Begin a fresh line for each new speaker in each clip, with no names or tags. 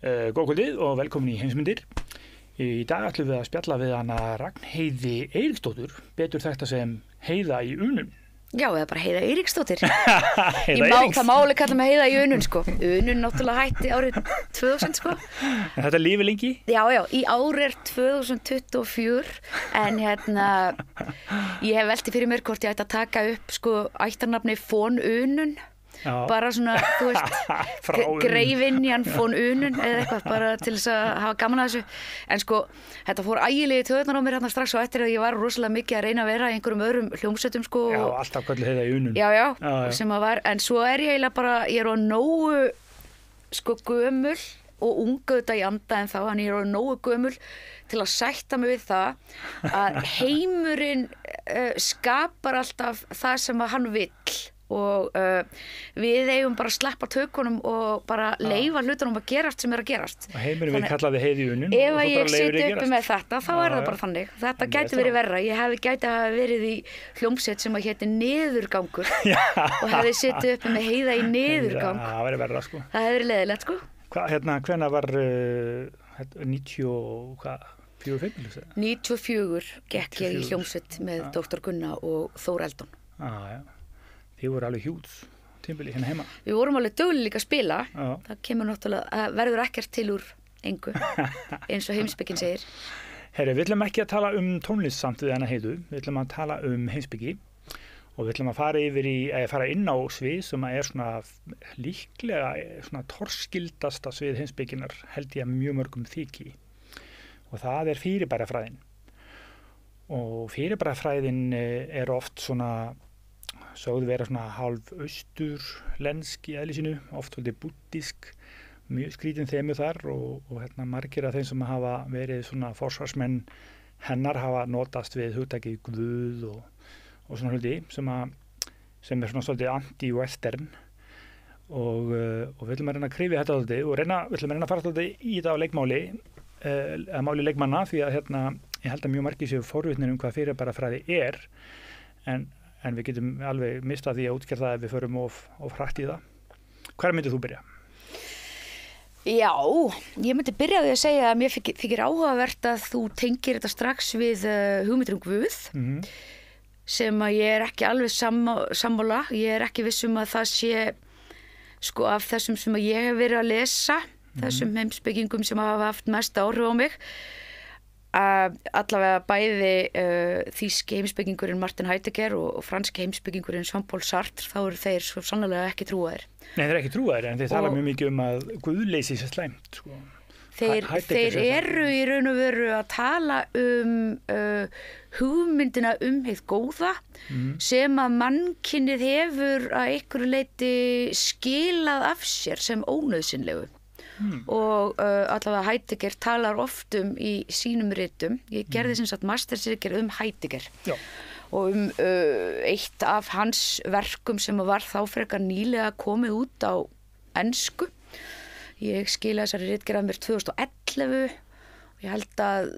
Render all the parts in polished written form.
Góð kvöldið og velkomin í Heimsmyndir. Í dag ætlum við að spjalla við hana Ragnheiði Eiríksdóttur, betur þekkta sem Heiða í Unun.
Já, eða bara Heiða Eiríksdóttir.
Heiða Eiríks.
Það má alveg kalla mig Heiða í Unun, sko. Unun náttúrulega hætti árið 2000, sko.
En þetta lifir lengi?
Já, í árið 2024, en ég hef velti fyrir mér hvort ég ætti að taka upp, sko, ættarnafni von Unun.
Já.
Bara svona, þú veist, greifinjan von Unun eða eitthvað, bara til þess að hafa gaman að þessu. En sko, þetta fór ægilegi töðunar á mér hérna strax og eftir að ég var rosalega mikið að reyna að vera í einhverjum öðrum hljómsveitum, sko.
Já, alltaf kölluð Heiða í Unun.
Já, sem að var, en svo er ég eiginlega bara, ég er á nógu, sko, gömul og unga þetta í anda en þá, en ég er á nógu gömul til að sætta mig við það að heimurinn skapar alltaf það sem að hann vill. Og við eigum bara að sleppa tökunum og bara leyfa hlutunum að gerast sem er að gerast.
Og heimurinn við kallaði Heiðu í Unun.
Ef ég seti uppi með þetta, þá er það bara þannig. Þetta gæti verið verra. Ég gæti að hafa verið í hljómsveit sem að héti Niðurgangur og hefði setið uppi með Heiða í Niðurgang.
Já, það verið verra, sko.
Það hefði verið leiðilegt, sko.
Hvenær var 94?
94 gekk ég í hljómsveit með Dr. Gunna og Þór Eldon.
Já. Þið voru alveg hjúts tímbili hérna heima.
Við vorum alveg duglegir líka að spila.
Já.
Það kemur náttúrulega, það verður ekkert til úr engu, eins og heimspekin segir.
Herri, við ætlum ekki að tala tónlist samt við hana Heiðu. Við ætlum að tala heimspeki og við ætlum að fara inn á svið sem er svona líklega svona torskildasta svið heimspekinar held ég að mjög mörgum þyki. Og það er fyrirbærafræðin. Og fyrirbærafræðin er oft svona sögðu vera svona hálf austurlensk í eðli sínu, oft svolítið búddísk, mjög skrítin þemu þar og margir af þeim sem hafa verið svona forsvarsmenn hennar hafa notast við hugtakið Guð og svona hluti sem er svona svolítið anti-western og við viljum að reyna að krifja þetta svolítið og við viljum að reyna að fara svolítið í þetta á leikmáli, máli leikmanna því að ég held að mjög margir séu forvitnir hvað fyrirbærafræði er en við getum alveg mistað því að útskýra það ef við förum of hratt í það. Hvar myndir þú byrja?
Já, ég myndi byrja á því að segja að mér þykir áhugavert að þú tengir þetta strax við hugmyndir Guð sem að ég er ekki alveg sammála. Ég er ekki viss að það sé sko af þessum sem að ég hef verið að lesa, þessum heimspekingum sem hafa haft mest áhrif á mig. Allavega bæði þýski heimspekingurinn Martin Heidegger og franski heimspekingurinn Jean-Paul Sartre, þá eru þeir svo sannarlega ekki trúaðir. Nei,
þeir eru ekki trúaðir, en þeir tala mjög mikið að guðleysi sé slæmt. Sko.
Þeir eru í raun og veru að tala hugmyndina hið góða sem að mannkynnið hefur að einhverju leyti skilað af sér sem ónauðsynlegu. Og allavega Heidegger talar oft í sínum ritum. Ég gerði sem sagt mastersritgerð Heidegger.
Já.
Og eitt af hans verkum sem var þá frekar nýlega komið út á ensku. Ég skilaði þessari ritgerð af mér 2011 og ég held að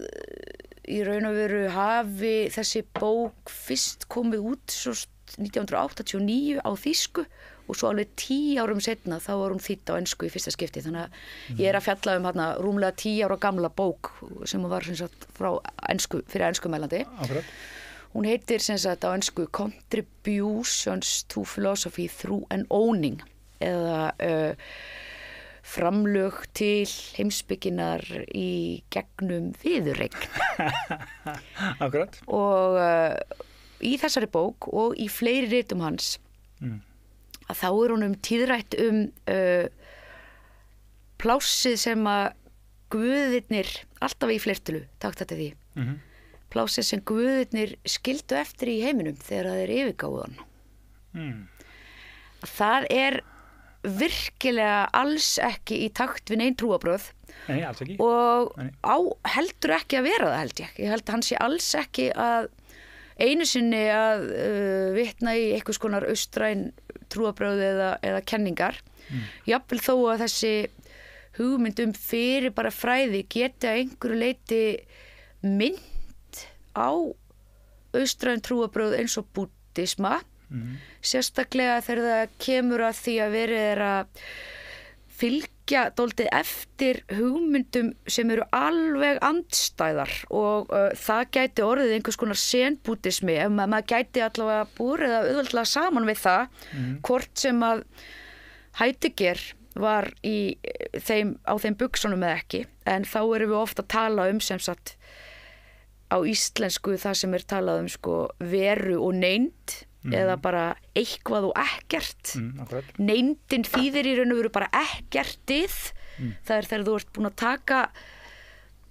í raun og veru hafi þessi bók fyrst komið út svo 1989 á þýsku og svo alveg 10 árum setna þá var hún þýdd á ensku í fyrsta skipti, þannig að ég er að fjalla hana rúmlega 10 ára gamla bók sem var sem sagt fyrir enskumælandi.
Akkurat.
Hún heitir sem sagt á ensku Contributions to Philosophy through an Owning eða framlög til heimspekinnar í gegnum viðureign.
Akkurat.
Og í þessari bók og í fleiri ritum hans að þá er honum tíðrætt plássið sem að guðirnir, alltaf í fleirtölu, takt þetta því, plássið sem guðirnir skildu eftir í heiminum þegar þeir yfirgáfu hann. Það er virkilega alls ekki í takt við nein trúarbrögð.
Nei, alls ekki.
Og heldur ekki að vera það held ég. Ég held að hann sé alls ekki að einu sinni að vitna í einhvers konar austræn trúarbrögð eða kenningar. Jafnvel þó að þessi hugmynd fyrir bara fræði geti að einhverju leyti mynd á austræn trúarbrögð eins og búddisma, sérstaklega þegar það kemur að því að verið er að fylgja dálítið eftir hugmyndum sem eru alveg andstæðar og það gæti orðið einhvers konar senbúddismi ef maður gæti allavega búrið að auðveldlega saman við það hvort sem að Heidegger var á þeim buxunum eða ekki, en þá erum við ofta að tala sem sagt á íslensku það sem talað sko veru og neind eða bara eitthvað og ekkert. Neindin þýðir í raun og veru bara ekkertið. Það þegar þú ert búin að taka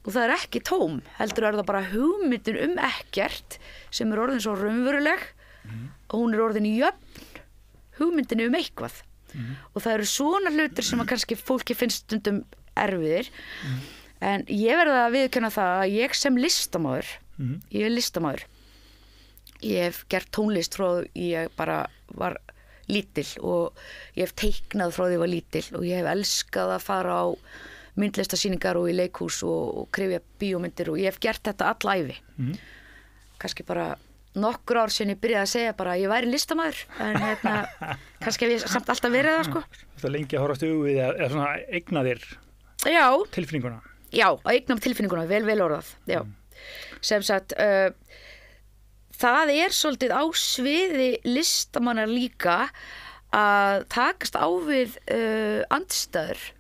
og það ekki tóm, heldur það bara hugmyndin ekkert sem orðin svo raunveruleg og hún orðin jöfn hugmyndinni eitthvað. Og það eru svona hlutir sem að kannski fólki finnst stundum erfiðir. En ég verð að viðurkenna það að ég sem listamaður, ég listamaður. Ég hef gert tónlist frá ég bara var lítil og ég hef teiknað frá því ég var lítil og ég hef elskað að fara á myndlistasýningar og í leikhús og krifja bíómyndir og ég hef gert þetta alla ævi. Kannski bara nokkur ár sinni byrjaði að segja bara að ég væri listamaður en kannski hef ég samt alltaf verið það sko.
Þetta lengi að horfast við eða svona eigna þér tilfinninguna.
Já, að eigna tilfinninguna, vel orðað. Já. Sem sagt það svolítið á sviði listamannar líka að takast á við andstæður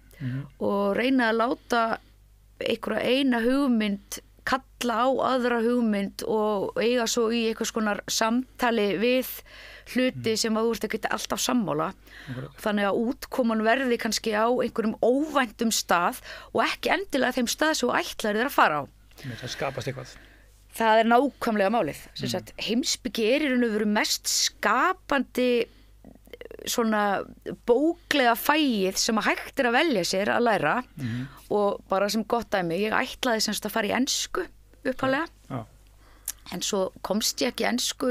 og reyna að láta einhverja eina hugmynd kalla á aðra hugmynd og eiga svo í einhvers konar samtali við hluti sem að þú ert ekki alltaf sammála. Þannig að útkoman verði kannski á einhverjum óvæntum stað og ekki endilega þeim stað sem þú ætlar þér að fara á.
Það skapast eitthvað.
Það nákvæmlega málið. Heimspeki í raun og veru mest skapandi svona bóklega fæið sem að hægt að velja sér að læra og bara sem gott dæmi, ég ætlaði semst að fara í ensku upphaflega en svo komst ég ekki ensku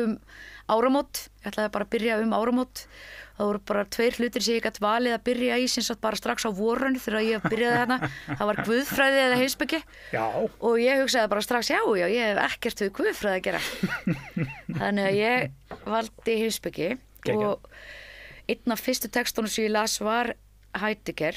áramót, ég ætlaði bara að byrja áramót. Það voru bara 2 hlutir sem ég gæti valið að byrja í sem sagt bara strax á vorun þegar ég byrjaði þarna. Það var guðfræði eða heimspeki. Já. Og ég hugsaði bara strax, já, ég hef ekkert við guðfræði að gera. Þannig að ég valdi heimspeki og einn af fyrstu textunum sem ég las var Heidegger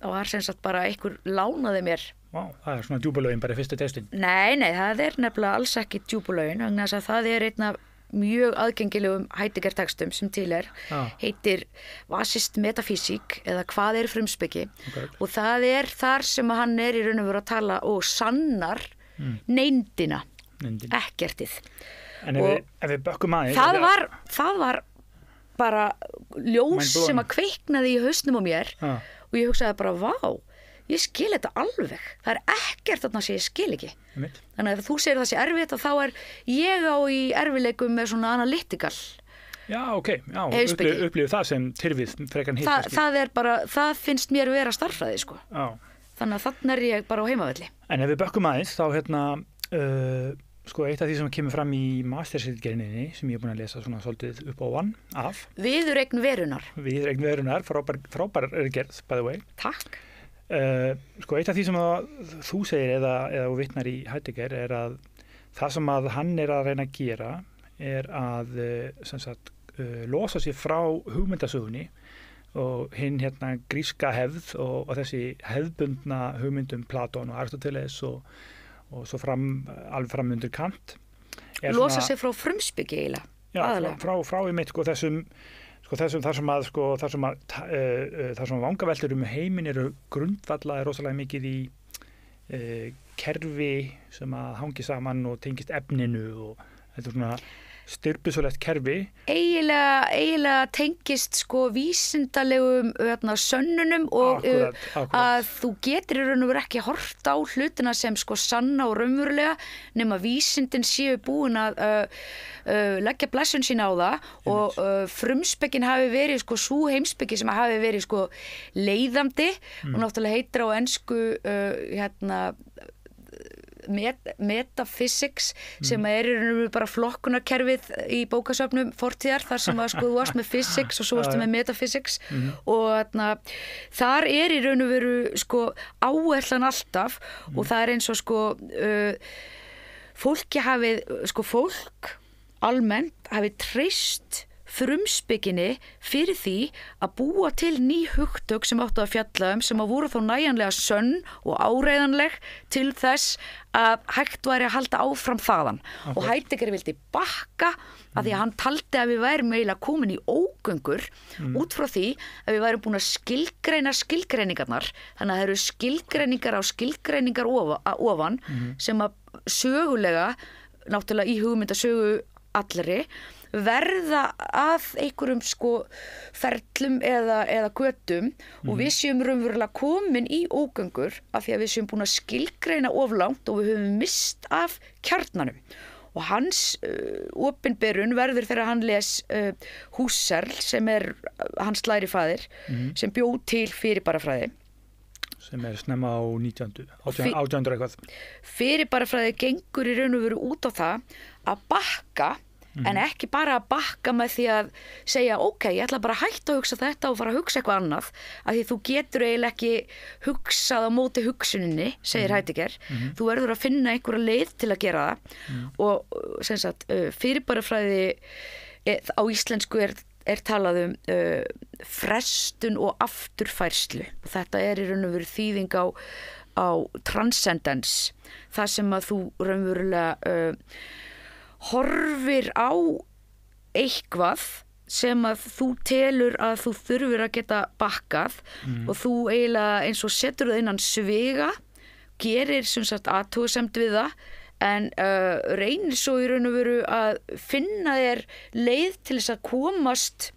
og var sem sagt bara einhver lánaði mér.
Vá, það svona djúpulögin bara fyrstu textin.
Nei, það nefnilega alls ekki djúpulögin, vegna þess að það einn af mjög aðgengilegum Heidegger textum sem til heitir Vasist metafísík eða hvað frumspeki og það þar sem hann í raun og veru að tala og sannar neindina, ekkertið.
En ef við bökkum aðeins
það var bara ljós sem að kveiknaði í hausnum á mér og ég hugsaði bara, vá, ég skil þetta alveg. Það ekkert þarna sem ég skil ekki. Þannig að ef þú segir það sé erfitt þá ég á í erfileikum með svona analytical.
Já, upplifðu það sem tyrfið frekar hitt.
Það finnst mér vera starffræði sko. Já. Þannig að þannig ég bara á heimavelli.
En ef við bökkum aðeins þá sko eitt af því sem kemur fram í mastersritgerðinni sem ég búin að lesa svona svolítið upp á af.
Viðureign verunar.
Viðureign verunar, frábær gerð, by the way.
Takk.
Sko eitt af því sem þú segir eða vitnar í Heidegger að það sem að hann að reyna að gera að sem sagt, losa sig frá hugmyndasögunni og hinn gríska hefð og þessi hefðbundna hugmyndum Platón og Aristoteles og svo alveg fram undir Kant.
Losa sig frá frumspeki eiginlega.
Já, frá í mitt þessum þar sem vangaveltur heimin eru grundvallaði rosalega mikið í kerfi sem að hangi saman og tengist efninu og þetta svona styrpisolegt kerfi. Eiginlega
tengist sko vísindalegum sönnunum og
akkurat.
Að þú getur í raun og veru ekki horft á hlutina sem sko sanna og raunverulega nema vísindin séu búin að leggja blessun sína á það og frumspekin hafi verið sko sú heimspeki sem hafi verið sko leiðandi og náttúrulega heitir á ensku metaphysics sem í raun og veru bara flokkunarkerfið í bókasöfnum fortíðar þar sem að sko þú varst með physics og svo varstu með metaphysics og þar í raun og veru sko áherslan alltaf og það eins og sko fólk almennt hafi treyst frumspekinni fyrir því að búa til ný hugtök sem áttu að fjalla sem að voru þá nægjanlega sönn og áreiðanleg til þess að hægt væri að halda áfram þaðan. Og Heidegger vildi bakka að því að hann taldi að við værum eiginlega komin í ógöngur út frá því að við værum búin að skilgreina skilgreiningarnar. Þannig að það eru skilgreiningar á skilgreiningar ofan sem að sögulega, náttúrulega í hugmyndasögu allri, verða að einhverjum ferlum eða götum og við séum raunverulega komin í ógöngur af því að við séum búin að skilgreina of langt og við höfum mist af kjarnanum. Og hans opinberun verður þegar hann les Husserl sem hans lærifaðir sem bjó til fyrirbarafræði.
Sem snemma á 1800 eitthvað.
Fyrirbarafræði gengur í raun og veru út á það að bakka en ekki bara að bakka með því að segja ok, ég ætla bara að hætta að hugsa þetta og fara að hugsa eitthvað annað af því þú getur eiginlega ekki hugsað á móti hugsuninni, segir Heidegger. Þú verður að finna einhverja leið til að gera það og sem sagt fyrirbarafræði á íslensku er talað frestun og afturfærslu og þetta í raun og veru þýðing á transcendence, það sem að þú raunverulega horfir á eitthvað sem að þú telur að þú þurfir að geta bakkað og þú eiginlega eins og setur það innan sviga, gerir sem sagt athugasemd við það en reynir svo í raun og veru að finna þér leið til þess að komast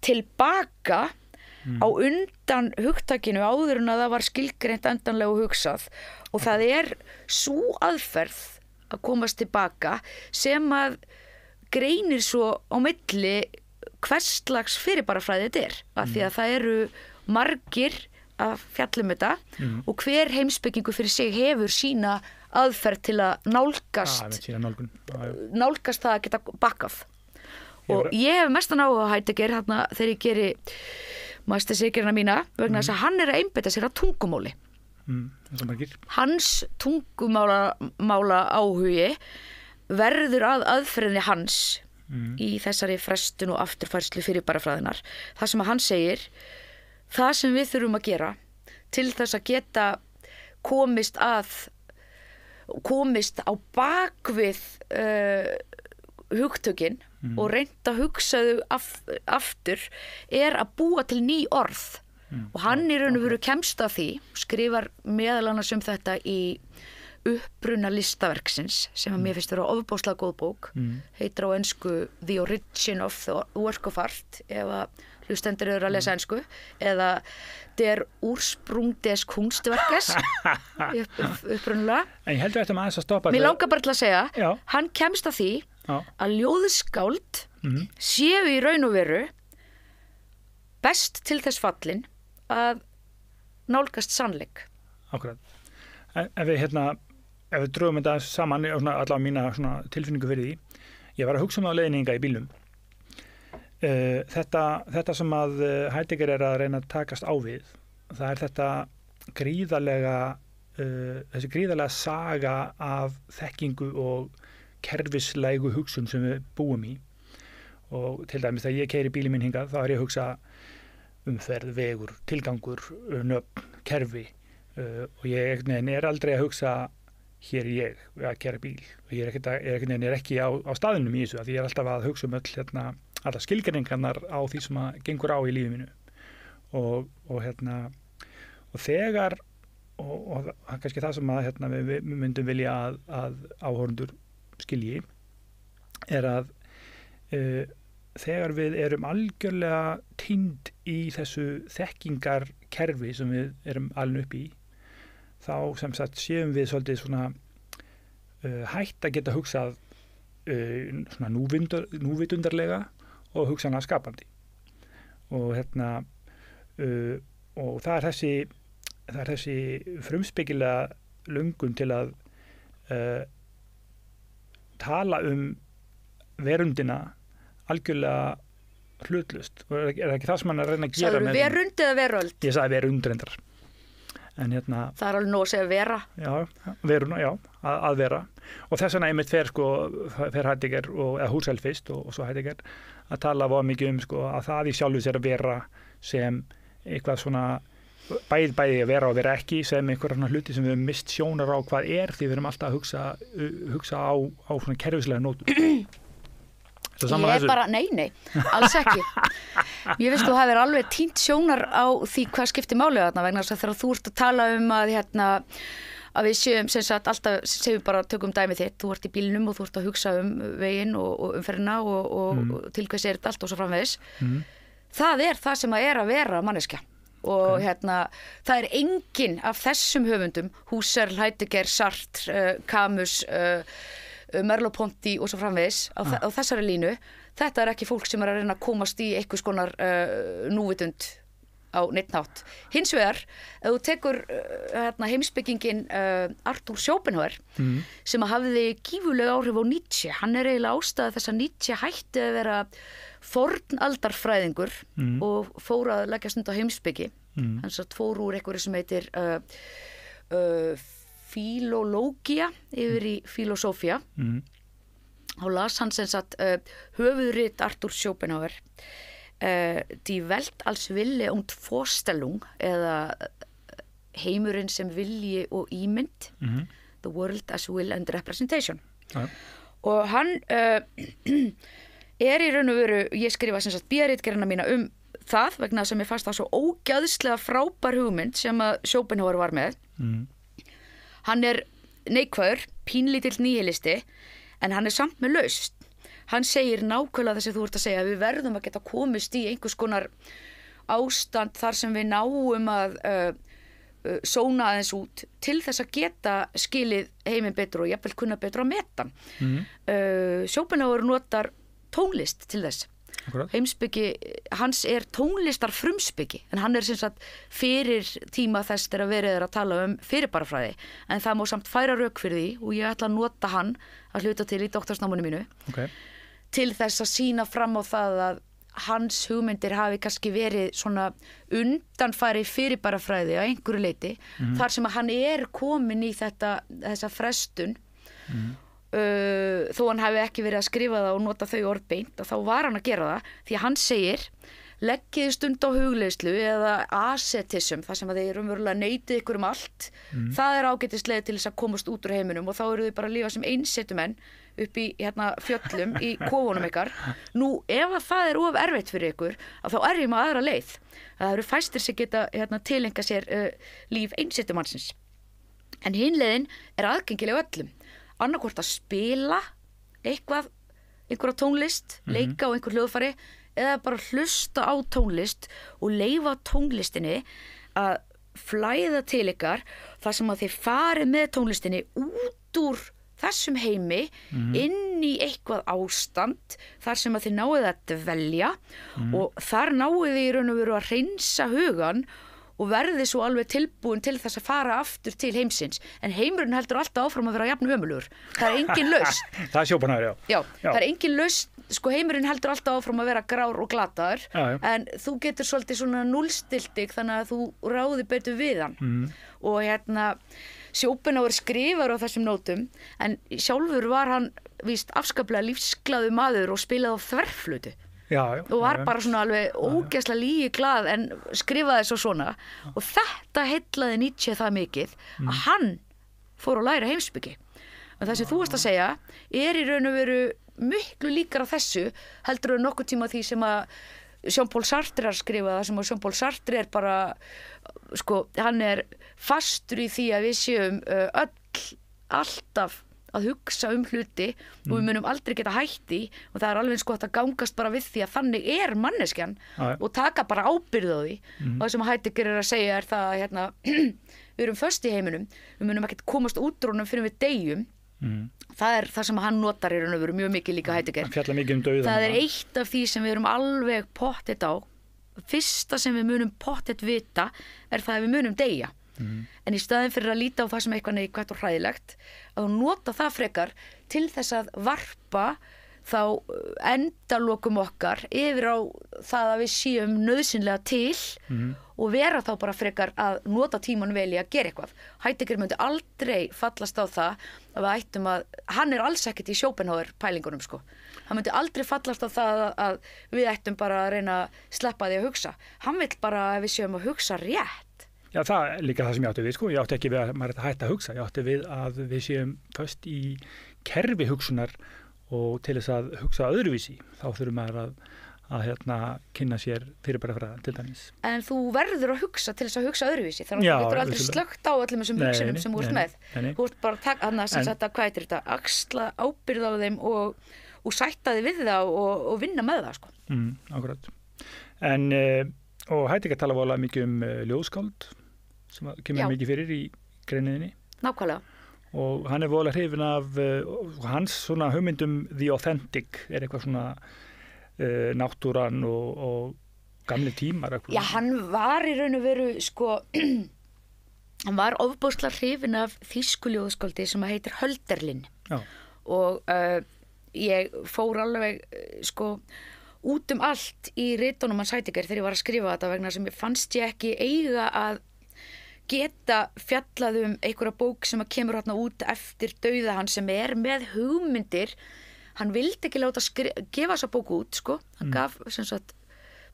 tilbaka á undan hugtakinu áður en að það var skilgreint endanlega og hugsað og það sú aðferð að komast tilbaka sem að greinir svo á milli hverslags fyrirbarafræði þetta af því að það eru margir að fjallum þetta og hver heimspekingur fyrir sig hefur sína aðferð til að nálgast það að geta bakkað og ég hef mestan áhuga á Heidegger þarna þegar ég geri mastersritgerðina mína vegna þess að hann að einbeita sér að tungumáli. Hans tungumála áhugi verður að aðferðinni hans í þessari frestun og afturfærslu fyrirbarafræðinar. Það sem að hann segir, það sem við þurfum að gera til þess að geta komist á bakvið hugtökin og reynt að hugsa þau aftur að búa til ný orð. Og hann í raun og veru kemst að því, skrifar meðal annars þetta í uppruna listaverksins sem að mér finnst vera ofboðslega góð bók, heitir á ensku The Origin of the Work of Art ef að hlustendur eru að lesa ensku eða Der Ursprung des Kunstwerkes upprunalega.
En ég heldur eftir maður að stoppa.
Mér langar bara til að segja, hann kemst að því að ljóðskáld séu í raun og veru best til þess fallin að nálgast sannleik.
Akkurat. Ef við drögum þetta saman allavega mína tilfinningu fyrir því, ég var að hugsa á leiðninga í bílnum. Þetta sem að Heidegger að reyna að takast á við, það þetta þessi gríðarlega saga af þekkingu og kerfislægu hugsun sem við búum í. Og til dæmis þegar ég keyri bílinn minn hingað, þá ég að hugsa umferð, vegur, tilgangur, nöfn, kerfi og ég aldrei að hugsa hér ég að keyra bíl og ég ekki á staðinum í þessu að ég alltaf að hugsa allar skilgreiningarnar á því sem að gengur á í lífi mínu og þegar og kannski það sem að við myndum vilja að áhorfendur skilji að þegar við erum algjörlega týnd í þessu þekkingarkerfi sem við erum alin upp í þá sem sagt séum við svolítið hætt að geta hugsað núvitundarlega og hugsanlega skapandi og og það þessi frumspekilega löngun til að tala verundina algjörlega hlutlust og ekki það sem hann að reyna að gera
Sagður verund eða veröld?
Ég sagði verund reyndar En
það alveg nóg að segja vera.
Já, veruna, já, að vera. Og þess vegna einmitt fer Heidegger eða Husserl fyrst og svo Heidegger að tala mikið að það í sjálfu sér að vera sem eitthvað svona bæði að vera og vera ekki, sem einhverja svona hluti sem við höfum mist sjónar á hvað því við erum alltaf að hugsa á svona kerfislega nótum.
Ég bara, nei, alls ekki. Ég veist þú hafðir alveg týnt sjónar á því hvað skiptir máli þarna vegna þess að þegar þú ert að tala að við séum sem sagt alltaf, segjum bara tökum dæmið þitt, þú ert í bílnum og þú ert að hugsa veginn og umferðina og til hvers þetta allt og svo framvegis. Það er það sem að vera manneskja. Og það er enginn af þessum höfundum, Husserl, Heidegger, Sartre, Camus, Merleau-Ponty og svo framvegis á þessari línu, þetta er ekki fólk sem er að reyna að komast í einhvers konar núvitund á neitt nátt. Hins vegar, ef þú tekur heimspekingin Arthur Schopenhauer sem hafði gífurlega áhrif á Nietzsche, hann er eiginlega ástæða þess að Nietzsche hætti að vera fornaldarfræðingur og fór að leggja stund á heimspeki. Hann fór úr einhverju sem heitir filológia yfir í filosófía og las hann sem sagt höfuðrit Arthur Schopenhauer Die Welt als Wille und Vorstellung eða heimurinn sem vilji og ímynd The World as Will and Representation og hann í raun og veru, ég skrifa sem sagt bíaritgerðina mína það vegna sem ég fannst það svo ógæðslega frábær hugmynd sem að Schopenhauer var með Hann er neikvæður, pínlítill níhilisti, en hann er samt með lausn. Hann segir nákvæmlega þess að þú ert að segja að við verðum að geta komist í einhvers konar ástand þar sem við náum að sóna aðeins út til þess að geta skilið heiminn betur og jafnvel kunna betur að meta hann. Schopenhauer notar tónlist til þess. Heimspeki, hans er tónlistar frumspeki en hann er sem sagt fyrir tíma þess þegar verið að tala fyrirbarafræði en það má samt færa rök fyrir því og ég ætla að nota hann að hluta til í doktorsnáminu mínu til þess að sýna fram á það að hans hugmyndir hafi kannski verið svona undanfæri fyrirbarafræði á einhverju leiti þar sem að hann er komin í þessa frestun þó hann hefði ekki verið að skrifa það og nota þau orð beint og þá var hann að gera það því að hann segir leggið stund á hugleiðslu eða ascetism þar sem að þeir umverulega neitið ykkur allt það er ágætisleið til þess að komast út úr heiminum og þá eru þau bara að lifa sem einsetumenn upp í fjöllum í kofunum ykkar nú ef að það er of erfitt fyrir ykkur að þá er ég með aðra leið að það eru fæstir sem geta tilenga sér líf einsetumannsins en hin leiðin er aðgengileg öllum annarkvort að spila einhverja tónlist, leika á einhver hljóðfæri eða bara hlusta á tónlist og leyfa tónlistinni að flæða til ykkar þar sem að þið farið með tónlistinni út úr þessum heimi inn í eitthvað ástand þar sem að þið náið að dvelja og þar náið þið í raun og veru að hreinsa hugan og verði svo alveg tilbúin til þess að fara aftur til heimsins. En heimurinn heldur alltaf áfram að vera jafn ömurlegur. Það er engin lausn.
Það er Schopenhauer,
já. Það er engin lausn. Sko heimurinn heldur alltaf áfram að vera grár og glataður. En þú getur svolítið svona núllstiltig þannig að þú ráði betur við hann. Og Schopenhauer skrifar á þessum nótum en sjálfur var hann víst afskaplega lífsglaður maður og spilaði á þverflötu. Og var bara svona alveg ógeðslega lígi glað en skrifaði svo svona og þetta heillaði Nietzsche það mikið að hann fór að læra heimspeki en það sem þú varst að segja í raun og veru miklu líkara þessu heldur en nokkuð tíma því sem að Jean-Paul Sartre er að skrifa það sem að Jean-Paul Sartre er bara sko, hann er fastur í því að við séum alltaf að hugsa hluti og við munum aldrei geta hætti og það er alveg eins gott að gangast bara við því að þannig er manneskjan og taka bara ábyrgð á því og það sem Heidegger er að segja er það að við erum föst í heiminum við munum ekkert komast út úr honum fyrir við deyjum það er það sem hann notar í raun og veru mjög mikið líka Heidegger það er eitt af því sem við erum alveg pottet á fyrsta sem við munum pottet vita er það að við munum deyja en í staðin fyrir að líta á það sem eitthvað neikvætt og hræðilegt að nota það frekar til þess að varpa þá endalokum okkar yfir á það að við séum nauðsynlega til og vera þá bara frekar að nota tíman vel í að gera eitthvað. Heidegger myndi aldrei fallast á það að við ættum að, hann alls ekkert í Schopenhauer pælingunum sko. Hann myndi aldrei fallast á það að við ættum bara að reyna að sleppa því að hugsa. Hann vill bara að við séum að hugsa rétt.
Já, það er líka það sem ég átti við sko. Ég átti ekki við að maður hætti að hugsa. Ég átti við að við séum föst í kerfi hugsunar og til þess að hugsa öðruvísi. Þá þurfum maður að kynna sér fyrirbærafræði til dæmis.
En þú verður að hugsa til þess að hugsa öðruvísi. Þannig að þú getur aldrei slögt á öllum þessum hugsunum sem þú ert með. Þú ert bara að taka annars að setja, hvað heitir þetta, axla ábyrgð á þeim og sætta þig við það og vinna með það sko.
Akkurat. En og Heidegger tala voðalega mikið ljóðskáld sem kemur mikið fyrir í greiniðinni.
Nákvæmlega.
Og hann voðalega hrifinn af hans svona hugmyndum the authentic eitthvað svona náttúran og gamli tímar.
Já, hann var í raun og veru sko, hann var ofboðslega hrifinn af þýsku ljóðskáldi sem heitir Hölderlin. Já. Og ég fór alveg sko út allt í ritunum hans Heidegger þegar ég var að skrifa þetta vegna sem ég fannst ég ekki eiga að geta fjallað einhverja bók sem kemur hérna út eftir dauða hans sem með hugmyndir. Hann vildi ekki láta gefa þessa bók út, sko. Hann gaf sem sagt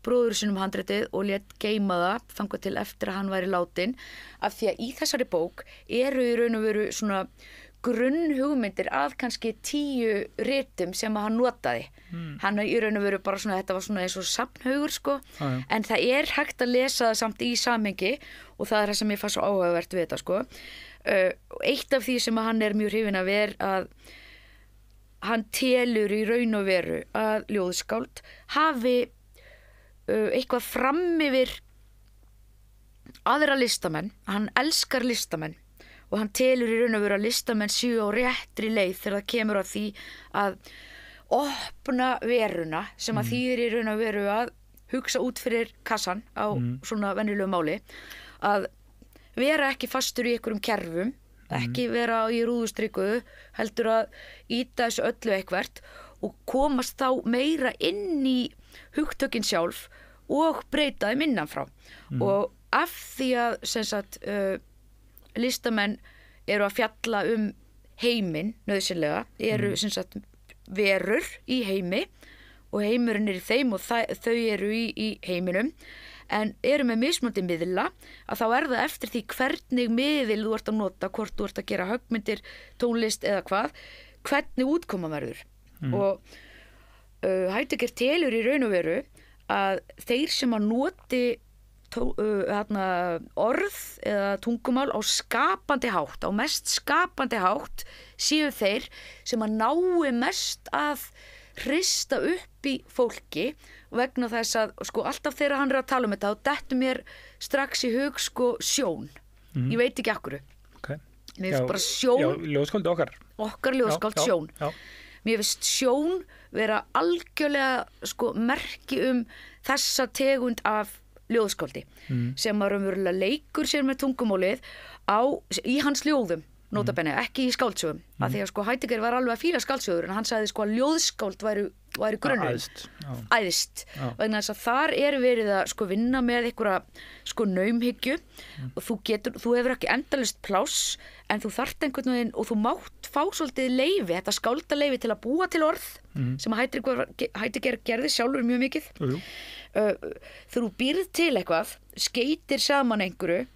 bróður sínum handritið og lét geyma það þangað til eftir að hann væri látinn, af því að í þessari bók eru í raun og veru svona grunnhugmyndir af kannski 10 ritum sem hann notaði. Hann í raun og veru bara svona, þetta var svona eins og safnhaugur, sko. En það er hægt að lesa það samt í samhengi og það er það sem ég fannst svo áhugavert við þetta, sko. Eitt af því sem hann mjög hrifinn af að hann telur í raun og veru að ljóðskáld hafi eitthvað fram yfir aðra listamenn. Hann elskar listamenn og hann telur í raun og veru að listamenn séu á réttri leið þegar það kemur að því að opna veruna sem að þýðir í raun og veru að hugsa út fyrir kassan á svona venjulegu máli, að vera ekki fastur í einhverjum kerfum, ekki vera í rúðustrikuðu, heldur að íta þessu öllu eitthvert og komast þá meira inn í hugtökin sjálf og breyta þeim innanfrá. Og af því að sem sagt, listamenn eru að fjalla heiminn nauðsynlega, eru sem sagt verur í heimi og heimurinn í þeim og þau eru í heiminum, en eru með mismunandi miðla, að þá það eftir því hvernig miðil þú ert að nota, hvort þú ert að gera höggmyndir, tónlist eða hvernig útkoma verður. Og Heidegger telur í raun og veru að þeir sem að noti orð eða tungumál á skapandi hátt, á mest skapandi hátt, séu þeir sem að nái mest að hrista upp í fólki, vegna þess að sko alltaf þegar hann að tala þetta þá dettur mér strax í hug sko sjón. Ég veit ekki akkur. Mér finnst bara sjón.
Já, ljóðskáldi
okkar ljóðskáld sjón. Mér finnst sjón vera algjörlega sko merki þessa tegund af ljóðskáldi sem að raunverulega leikur sér með tungumálið í hans ljóðum. Notabenni, ekki í skáldsögum, af því að sko Heidegger var alveg að fíla skáldsögur, en hann sagði sko að ljóðskáld væri grunnurinn, æðst, vegna þess að þar verið að sko vinna með einhverja sko naumhyggju og þú hefur ekki endalaust pláss, en þú þarft einhvern veginn og þú mátt fá svolítið leyfi, þetta skáldaleyfi til að búa til orð, sem að Heidegger gerði sjálfur mjög mikið. Þegar þú býrð til eitthvað, skeytir saman einhverju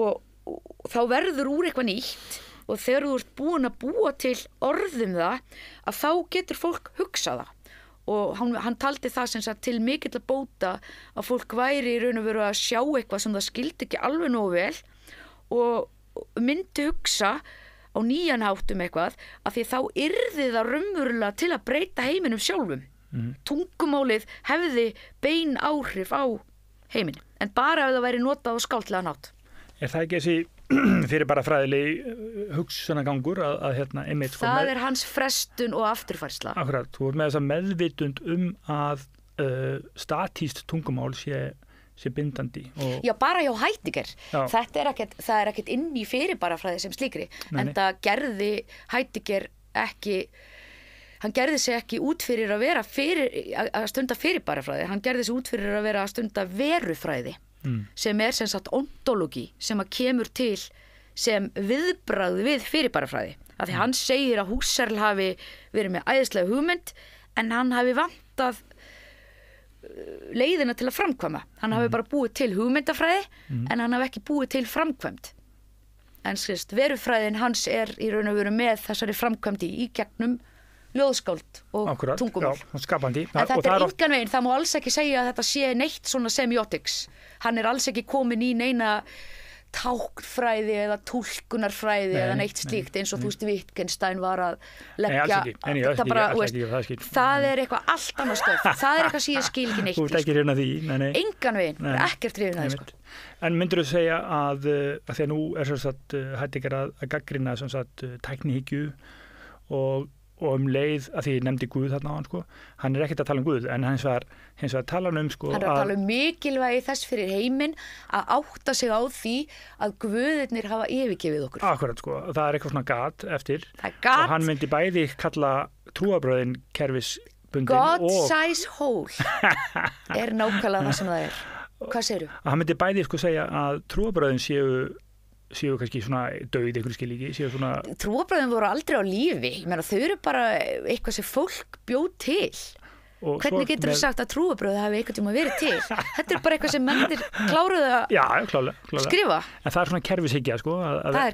og þá verður úr eitthvað nýtt og þegar þú ert búin að búa til orðum það, að þá getur fólk hugsað það. Og hann taldi það sem sagt til mikill að bóta að fólk væri í raun og veru að sjá eitthvað sem það skildi ekki alveg nógu vel og myndi hugsa á nýjan hátt eitthvað, af því þá yrði það raunverulega til að breyta heiminum sjálfum. Tungumálið hefði bein áhrif á heiminn, en bara ef það væri notað á skáldlegan hátt.
Er það ekki þessi fyrir bara fræðileg hugsanagangur að einmitt sko
það hans frestun og afturfærsla.
Akkurat, þú ert með þessa meðvitund að statískt tungumál sé bindandi.
Já, bara hjá Heidegger. Það er ekkert inn í fyrirbarafræði sem slíkri, en það gerði Heidegger ekki hann gerði sig ekki út fyrir að vera að stunda fyrirbærafræði, hann gerði sig út fyrir að vera að stunda verufræði sem sem sagt ontologi sem að kemur til sem viðbragð við fyrirbærafræði. Af því hann segir að Husserl hafi verið með æðislega hugmynd en hann hafi vantað leiðina til að framkvæma. Hann hafi bara búið til hugmyndafræði en hann hafi ekki búið til framkvæmt. En verufræðin hans í raun og veru með þessari framkvæmdi í gegnum ljóðskáld og tungumál.
Já, skapandi.
En þetta engan veginn, það má alls ekki segja að þetta sé neitt svona semiotics. Hann alls ekki komin í neina táknfræði eða túlkunarfræði eða neitt slíkt eins og þú veist Wittgenstein var að leggja það eitthvað allt annað stöf, það eitthvað sem ég skil ekki neitt.
Þú ert ekki hrifin af því?
Engan veginn, ekkert hrifin af því sko.
En myndirðu segja að því að nú sem sagt Heidegger að gagnrýna sem sagt tæknihyggju og leið að því ég nefndi Guð þarna á hann sko, hann ekkert að tala Guð en hins vegar tala sko
hann að tala mikilvægi þess fyrir heiminn að átta sig á því að Guðirnir hafa yfirgefið okkur.
Akkurat sko, það eitthvað svona gat eftir
gat.
Og hann myndi bæði kalla trúarbröðin kerfisbundin
God-size hole nákvæmlega það sem það Hvað segirðu?
Hann myndi bæði sko segja að trúarbröðin séu kannski svona dauð einhverju skilíki, séu svona
Trúarbröðin voru aldrei á lífi, ég meina þau eru bara eitthvað sem fólk bjóð til. Og hvernig getur þú sagt að trúarbröð hafi eitthvað tíma verið til? Þetta bara eitthvað sem mennir kláruðu að skrifa.
En það svona kerfishyggja sko,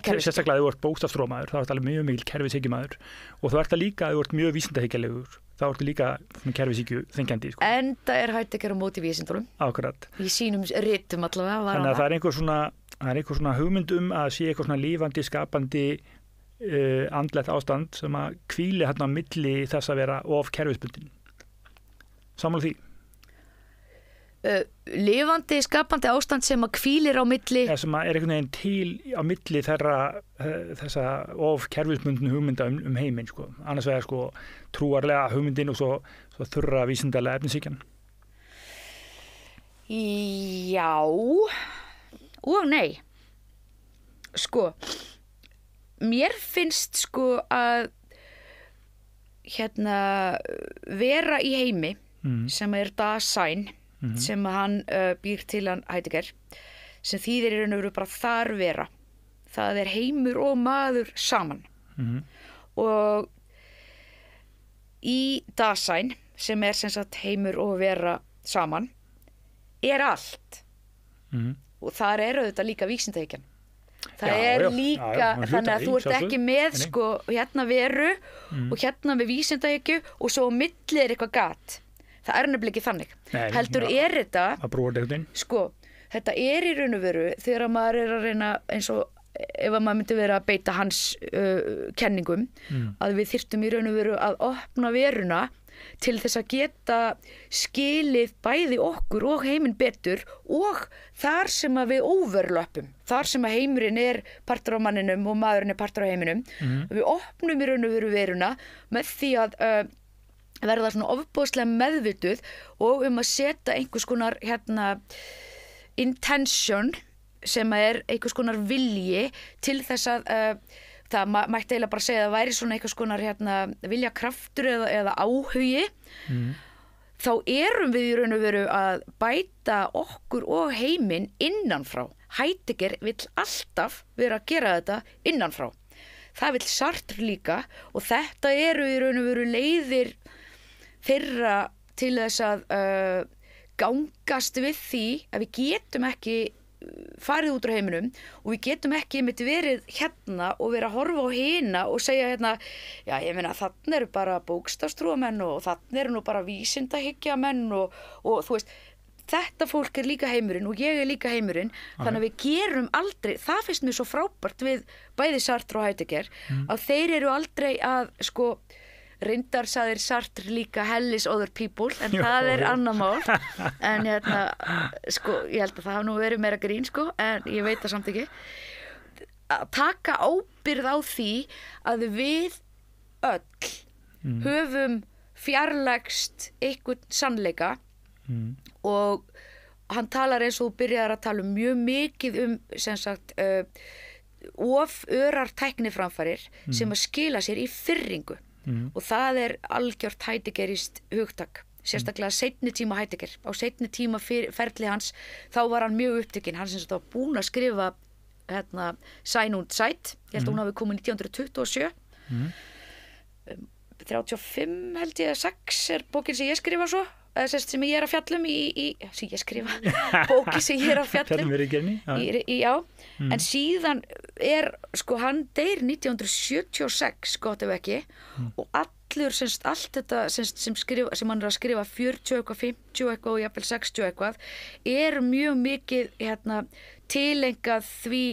sérstaklega þú ert bókstafsstrómaður, þá ert alveg mjög mikil kerfishyggjumæður og þú ert líka, þú ert mjög vísindahyggjarlegur, þá ertu líka svona kerfishyggju þengjandi sko.
Enda Heidegger á móti vísindunum.
Akkurat.
Í sínum ritum allavega.
Þannig að það er einhver svona hugmynd að sé eitthvað svona lífandi, skapandi andlegt ástand sem að hvíli hérna á milli þess að vera of kerfisbundin. Sammála því?
Lifandi, skapandi ástand sem að hvílir á milli
sem að einhvern veginn til á milli þessa of kerfisbundin hugmynda heiminn sko. Annars vegar sko trúarlega hugmyndin og svo þurra vísindalega efnishyggjan.
Já og nei. Sko mér finnst sko að vera í heimi sem Dasein sem hann býr til hann Heidegger sem þýðir í raun og veru bara þar vera. Það heimur og maður saman. Og í Dasein sem sem sagt heimur og vera saman allt. Og þar auðvitað líka vísindahyggjan. Það líka, þannig að þú ert ekki með sko veru og með vísindahyggju og svo á milli eitthvað gat. Það nefnilega ekki þannig. Heldur þetta, sko, þetta í raun og veru þegar maður að reyna eins og ef maður myndi vera að beita hans kenningum, að við þyrftum í raun og veru að opna veruna til þess að geta skilið bæði okkur og heiminn betur og þar sem að við overlöpum, þar sem að heimurinn partur á manninum og maðurinn partur á heiminum, við opnum í raun og veru veruna með því að verða svona ofboðslega meðvituð og að setja einhvers konar intention sem einhvers konar vilji til þess að það mætti eiginlega bara segja að það væri svona einhvers konar viljakraftur eða áhugi. Þá við í raun og veru að bæta okkur og heiminn innanfrá. Heidegger vill alltaf vera að gera þetta innanfrá. Það vill Sartre líka og þetta í raun og veru leiðir þeirra til þess að gangast við því að við getum ekki farið út úr heiminum og við getum ekki verið og vera að horfa á hina og segja já ég meina þarna eru bara bókstafstrúarmenn og þarna eru nú bara vísindahyggjamenn og þú veist þetta fólk líka heimurinn og ég líka heimurinn þannig að við gerum aldrei, það finnst mér svo frábært við bæði Sartre og Heidegger að þeir eru aldrei að sko reyndar sagðir Sartre líka hell is other people en það annað mál en sko ég held að það hafa nú verið meira grín sko en ég veit það samt ekki að taka ábyrgð á því að við öll höfum fjarlægst einhvern sannleika og hann talar eins og þú byrjar að tala mjög mikið sem sagt of örar tækniframfarir sem að skila sér í firringu og það algjört Heideggerist hugtak, sérstaklega seinni tíma Heidegger. Á seinni tíma ferli hans, þá var hann mjög upptekinn, hann sem sagt var búinn að skrifa Sein und Zeit, ég held að hún hafi komið 1927, 35 held ég, 6 bókin sem ég skrifa svo, eða sem ég að fjallum sem ég skrifa, bókin sem ég að fjallum já, en síðan sko hann deyr 1976 gott ef ekki, og allur allt þetta sem hann að skrifa 40 eitthvað, 50 eitthvað og jafnvel 60 eitthvað mjög mikið tilengað því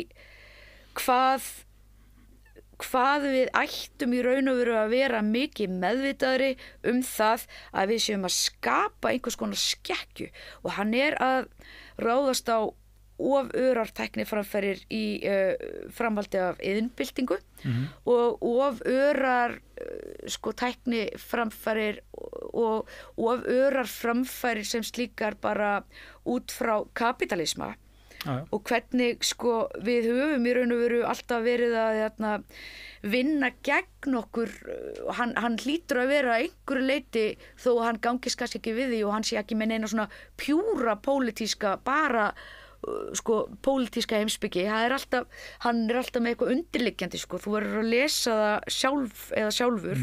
hvað við ættum í raun og veru að vera mikið meðvitaðri það að við séum að skapa einhvers konar skekkju, og hann að ráðast á oförar tækniframfarir í framhaldi af iðnbyltingu og oförar sko tækniframfarir og oförar framfarir sem slíkar bara út frá kapitalisma. Og hvernig sko við höfum í raun og veru alltaf verið að vinna gegn okkur, hann hlýtur að vera einhverju leyti þó að hann gangist kannski ekki við því og hann sé ekki með neina svona pjúra pólitíska, bara sko pólitíska heimspeki. Hann alltaf með eitthvað undirliggjandi sko, þú verður að lesa það sjálf eða sjálfur,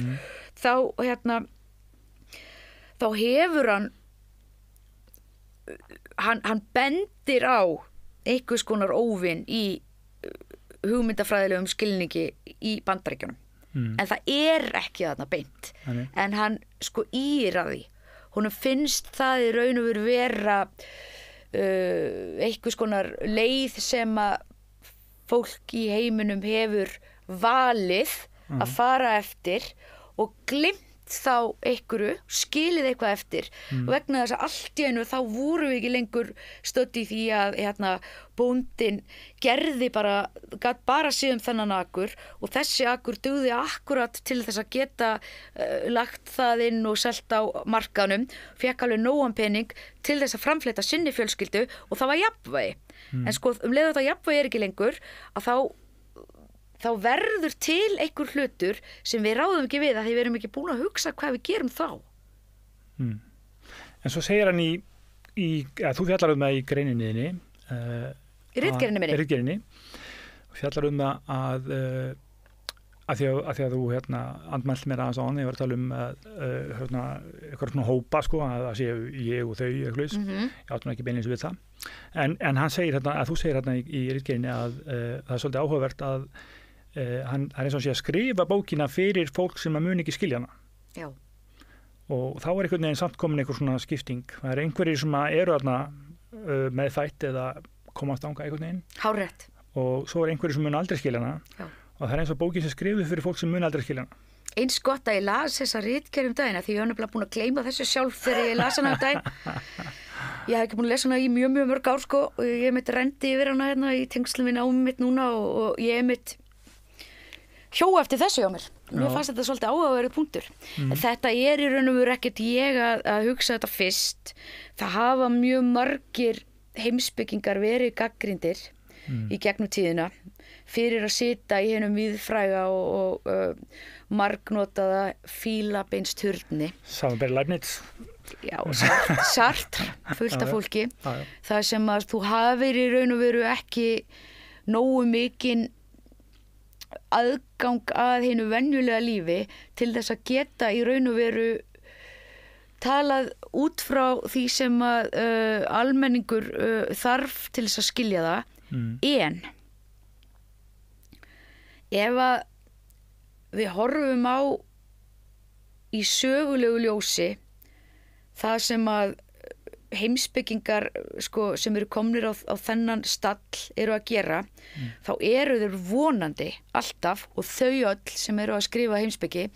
þá hefur hann bendir á einhvers konar óvin í hugmyndafræðilegum skilningi í Bandaríkjunum. En það ekki þarna beint. En hann sko að því. Honum finnst það í raun og veru vera einhvers konar leið sem að fólk í heiminum hefur valið að fara eftir og gleymt þá einhverju, skilið eitthvað eftir, vegna þess að allt í einu þá voru við ekki lengur stödd í því að bóndinn gerði gat bara séð þennan akur, og þessi akur dugði akkurat til þess að geta lagt það inn og selt á markaðnum, fékk alveg nógan pening til þess að framfleyta sinni fjölskyldu, og það var jafnvægi. En sko leið þetta jafnvægi ekki lengur, að þá verður til einhver hlutur sem við ráðum ekki við, að því við erum ekki búin að hugsa hvað við gerum þá.
En svo segir hann þú fjallar það í greininni þinni,
í ritgerðinni
fjallar það að því að þú andmælt mér aðeins á hann, ég var að tala eitthvað svona hópa sko, að það séu ég og þau eitthvað, ég áttum ekki beinleins við það, en hann segir að þú segir í ritgerðinni að það svolítið áhugavert að hann eins og sé að skrifa bókina fyrir fólk sem að mun ekki skilja hana.
Já.
Og þá einhvern veginn samt komin einhver svona skipting. Það einhverjir sem eru þarna meðfætt eða komast ánga einhvern veginn.
Hárrétt.
Og svo einhverjir sem mun aldrei skilja hana. Já. Og það eins og bókin sem skrifuð fyrir fólk sem mun aldrei skilja hana.
Eins gott að ég las þessa ritgerð daginn, því ég var nefnilega búin að gleyma þessu sjálf þegar ég las hana daginn. Ég hef ekki búin að lesa hana í mjög mörg ár sko, og ég rendi yfir hana í tengslum við námið mitt núna, og ég hjó eftir þessu hjá mér. Mér fannst þetta svolítið áhugaverður punktur. Þetta í raun og veru ekkert ég að hugsa þetta fyrst. Það hafa mjög margir heimspekingar verið gagnrýndir í gegnum tíðina fyrir að sitja í hennum víðfræga og margnotaða fílabeinsturni.
Samanber Leibniz.
Já, Sartre, fullt af fólki. Það sem að þú hafir í raun og veru ekki nógu mikinn aðgang að hinu venjulega lífi til þess að geta í raun og veru talað út frá því sem að almenningur þarf til þess að skilja það. En ef að við horfum á í sögulegu ljósi það sem að heimspekingar sko, sem eru komnir á þennan stall eru að gera, þá eru þeir vonandi alltaf, og þau öll sem eru að skrifa heimspeki,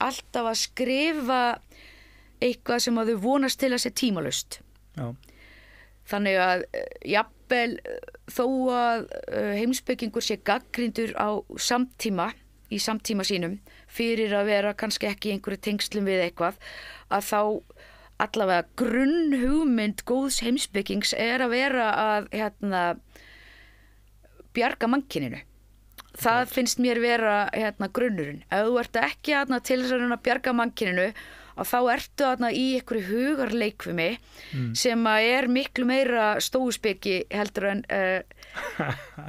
alltaf að skrifa eitthvað sem að þau vonast til að sé tímalaust. Já. Þannig að jafnvel þó að heimspekingur sé gagnrýndur í samtíma sínum fyrir að vera kannski ekki í einhverju tengslum við eitthvað, að þá allavega grunnhugmynd góðs heimspekings að vera að bjarga mannkyninu. það finnst mér vera grunnurinn. Ef þú ert ekki til þess að bjarga mannkyninu, og þá ertu í einhverju hugarleikfimi sem er miklu meira stóuspeki heldur en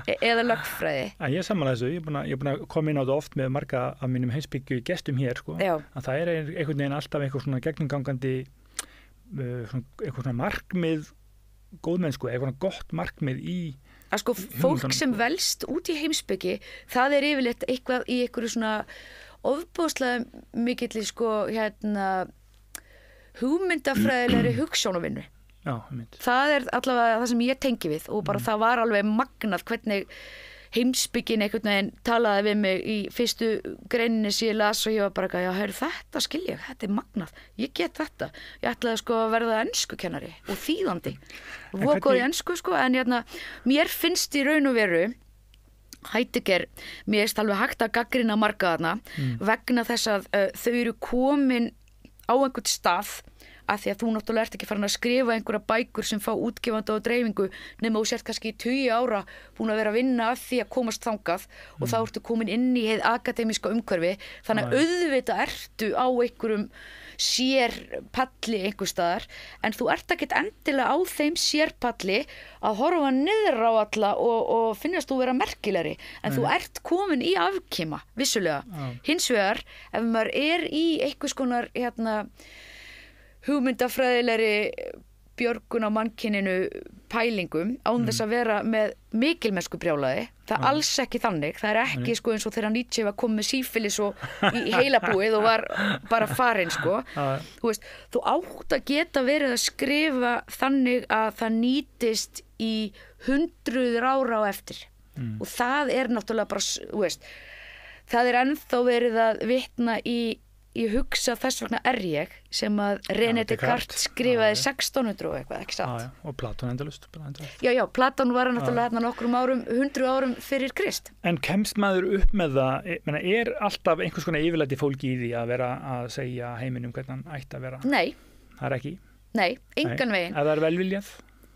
eða lögfræði.
Ég sammála þessu, ég er búin að koma inn á þetta oft með marga af mínum heimsbyggju gestum hér, sko, að það er einhvern veginn alltaf einhver svona gegnumgangandi einhver svona markmið góðmennsku, einhver svona gott markmið í
að sko fólk sem velst út í heimspeki, það er yfirleitt eitthvað í einhverju svona ofboðslega mikill sko hugmyndafræðilegri hugsjónavinnu.
Já,
það er allavega það sem ég tengi við og bara það var alveg magnað hvernig heimspekin einhvern veginn talaði við mig í fyrstu greininni sem ég las og ég var bara já, heyrðu, þetta skil ég, þetta er magnað, ég get þetta. Ég ætlaði sko að verða enskukennari og þýðandi. Vokaði ensku sko, en mér finnst í raun og veru Heidegger, mér finnst alveg hægt að gagnrýna marga þarna vegna þess að þau eru komin á einhvern stað að því að þú náttúrulega ert ekki farin að skrifa einhverja bækur sem fá útgefandi og dreifingu nema þú sért kannski í 20 ára búin að vera að vinna að því að komast þangað og þá ertu komin inn í hið akademíska umhverfi þannig að auðvitað ertu á einhverjum sérpalli einhvers staðar en þú ert ekkert endilega á þeim sérpalli að horfa niður á alla og finnast þú vera merkilegri en þú ert komin í afkima vissulega. Hins vegar ef maður er í einhvers konar hugmyndafræðilegri björgun á mannkyninu pælingum án þess að vera með mikilmennsku brjálaði, það alls ekki þannig, það er ekki sko eins og þegar Nietzsche var komið með sífilis og í heilabúið og var bara farinn sko, þú veist, þú átt að geta verið að skrifa þannig að það nýtist í 100 ára á eftir og það er náttúrulega bara, þú veist, það er ennþá verið að vitna ég hugsa þess vegna ég sem að René Descartes skrifaði 1600 og eitthvað, ekki satt?
Já, og Platon endalaust.
Já, Platon var náttúrulega hérna nokkrum árum, 100 árum fyrir Krist.
En kemst maður upp með það, er alltaf einhvers konar yfirlæti fólki í því að vera að segja heiminum hvernig hann ætti að vera?
Nei.
Það er ekki?
Nei, engan veginn.
Ef það er velviljað?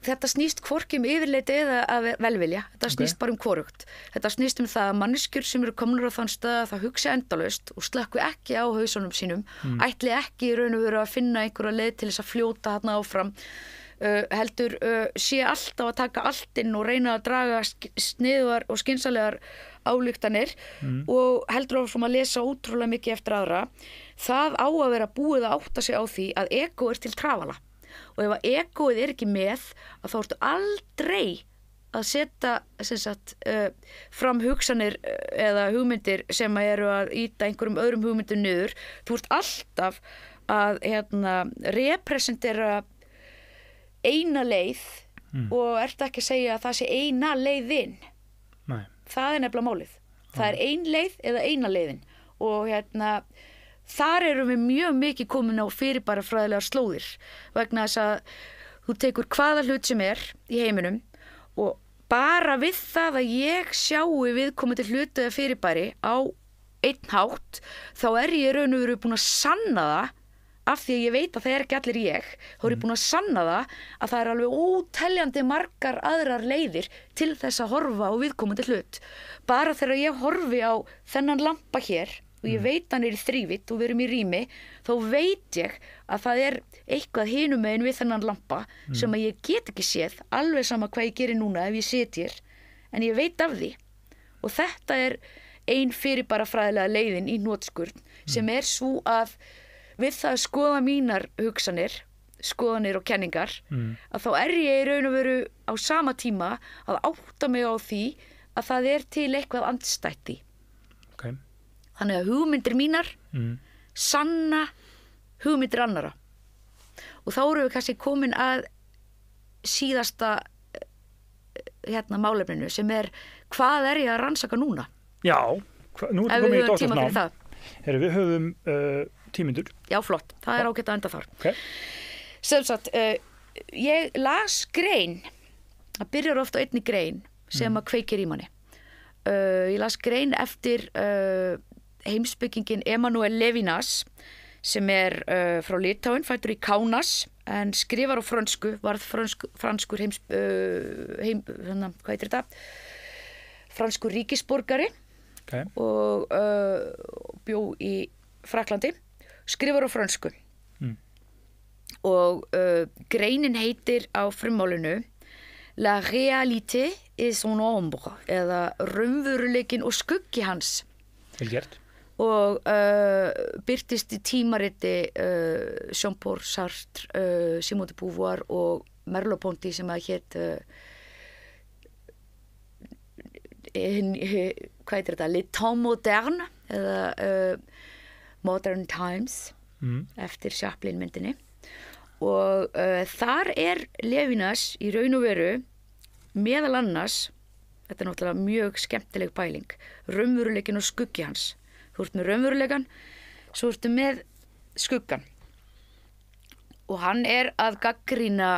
Þetta snýst hvorki yfirleiti eða að velvilja. Þetta snýst bara hvorugt. Þetta snýst það að manneskjur sem eru komnir á þann stað að það hugsa endalaust og slökkvi ekki á hausunum sínum, ætli ekki í raun og veru að finna einhverja leið til þess að fljóta þarna áfram, heldur sé alltaf að taka allt inn og reyna að draga sniðugar og skynsamlegar ályktanir og heldur áfram að lesa ótrúlega mikið eftir aðra. Það á að vera búið að átta sig á því að ego er til trafala. Og ef að egoið er ekki með að þá ertu aldrei að setja fram hugsanir eða hugmyndir sem eru að ýta einhverjum öðrum hugmyndum niður. Þú ert alltaf að representera eina leið og ert ekki að segja að það sé eina leiðin.
Nei. Það
er nefnilega málið. Það er ein leið eða eina leiðin og þar erum við mjög mikið komin á fyrirbærafræðilegar slóðir vegna þess að þú tekur hvaða hlut sem er í heiminum og bara við það að ég sjái viðkomandi hlut eða fyrirbæri á einn hátt þá ég raun og veru búin að sanna það af því að ég veit að það ekki allir ég þá ég búin að sanna það að það alveg óteljandi margar aðrar leiðir til þess að horfa á viðkomandi hlut bara þegar ég horfi á þennan lampa hér og ég veit hann í þrívídd og við erum í rými, þá veit ég að það eitthvað hinum megin við þennan lampa sem að ég get ekki séð, alveg sama hvað ég gerir núna ef ég sit hér, en ég veit af því. Og þetta ein fyrirbærafræðilega leiðin í hnotskurn sem svo að við það að skoða mínar hugsanir, skoðanir og kenningar, að þá ég í raun og veru á sama tíma að átta mig á því að það til eitthvað andstætt í.
Okay.
Þannig að hugmyndir mínar sanna hugmyndir annara. Og þá erum við kannski komin að síðasta málefninu sem hvað ég að rannsaka núna?
Já, nú erum við komið í
doktorsnám.
Við höfum 10 mínútur.
Já, flott. Það ágætt að enda þar.
Okay.
Sem sagt, ég las grein, það byrjar ofta einni grein sem að kveikir í manni. Ég las grein eftir heimspekingin Emanuel Levinas sem frá Litáin, fæddur í Kaunas en skrifar á frönsku, varð franskur franskur ríkisborgari og bjó í Frakklandi, skrifar á frönsku og greinin heitir á frummálinu La réalité et son ombre eða raunveruleikinn og skuggi hans.
Vel gert.
Og birtist í tímariti Jean-Paul Sartre, Simone de Beauvoir og Merleau-Ponty sem að hét hvað heitir þetta? Les temps modernes eða Modern Times eftir Chaplin myndinni og þar Levinas í raun og veru meðal annars, þetta náttúrulega mjög skemmtileg pæling, raunveruleikinn og skuggi hans. Þú ert með raunveruleikann, svo ertu með skuggan. Og hann að gagnrýna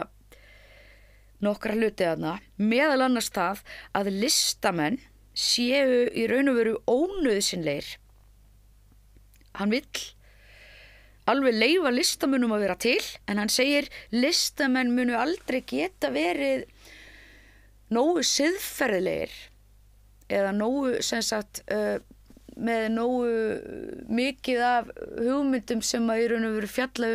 nokkra hluti þarna, meðal annars það að listamenn séu í raun og veru ónauðsynlegir. Hann vill alveg leyfa listamönnum að vera til, en hann segir listamenn munu aldrei geta verið nógu siðferðilegir eða nógu með nógu mikið af hugmyndum sem að í raun og veru fjalla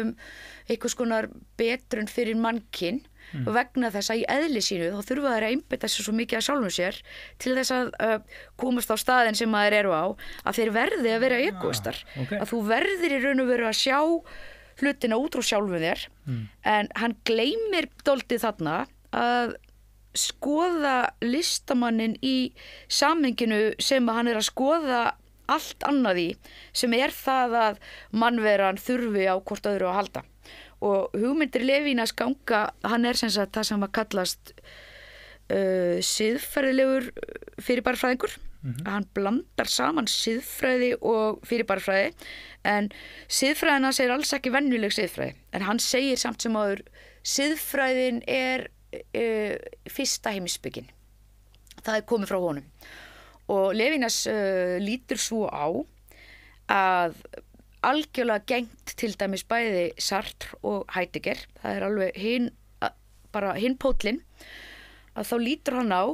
einhvers konar betrun fyrir mannkyn vegna þess að í eðli sínu þá þurfa þær að einbeita sér svo mikið að sjálfum sér til þess að komast á staðinn sem að þeir eru á, að þeir verði að vera egoistar, að þú verðir í raun og veru að sjá hlutina út frá sjálfum þér, en hann gleymir dálítið þarna að skoða listamannin í samhenginu sem að hann að skoða allt annað í, sem það að mannveran þurfi á hvort öðru að halda. Og hugmyndir Levinas ganga, hann sem sagt það sem að kallast siðferðilegur fyrirbærafræðingur. Hann blandar saman siðfræði og fyrirbærafræði, en siðfræðin hans alls ekki venjuleg siðfræði. En hann segir samt sem áður, siðfræðin fyrsta heimspekin. Það komið frá honum. Og Levinas lítur svo á að algjörlega gengt til dæmis bæði Sartre og Heidegger, það alveg hinn póllinn, að þá lítur hann á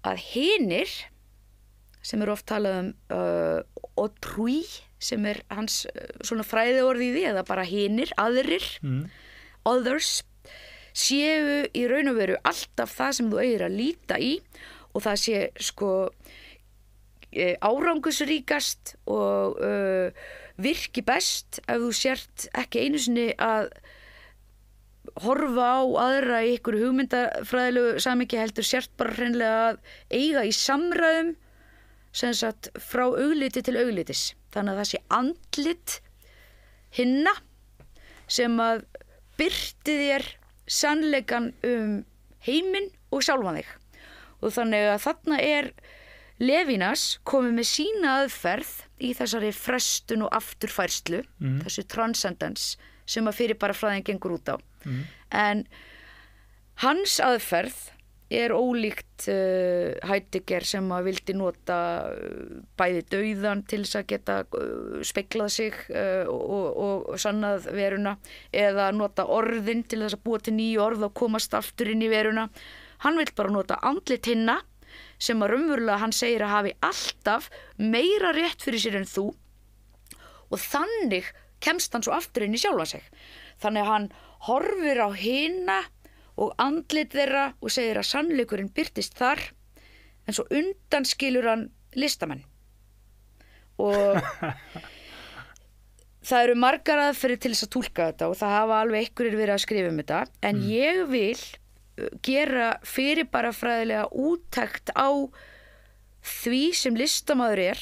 að hinir, sem oft talað autrui, sem hans svona fræðiorð í því, eða bara hinir, aðrir, others, séu í raun og veru alltaf það sem þú eigir að líta í og það sé árangusríkast og virki best ef þú sért ekki einu sinni að horfa á aðra í ykkur hugmyndafræðilegu samhengi, heldur sért bara hreinlega að eiga í samræðum sem sagt frá augliti til auglitis. Þannig að það sé andlit hinna sem að birti þér sannleikan heiminn og sjálfan þig. Og þannig að þarna Levinas komið með sína aðferð í þessari frestun og afturfærslu, þessu transcendence sem að fyrirbærafræðin gengur út á. En hans aðferð ólíkt Heidegger sem að vildi nota bæði dauðan til þess að geta speglað sig og sannað veruna, eða nota orðin til þess að búa til nýju orð og komast aftur inn í veruna. Hann vill bara nota andlit hinna sem að raunverulega hann segir að hafi alltaf meira rétt fyrir sér en þú, og þannig kemst hann svo aftur inn í sjálfa sig. Þannig að hann horfir á hina og andlit þeirra og segir að sannleikurinn birtist þar, en svo undanskilur hann listamenn. Og það eru margar aðferðir til þess að túlka þetta og það hafa alveg einhverjir verið að skrifa þetta, en ég vil gera fyrirbærafræðilega úttekt á því sem listamaður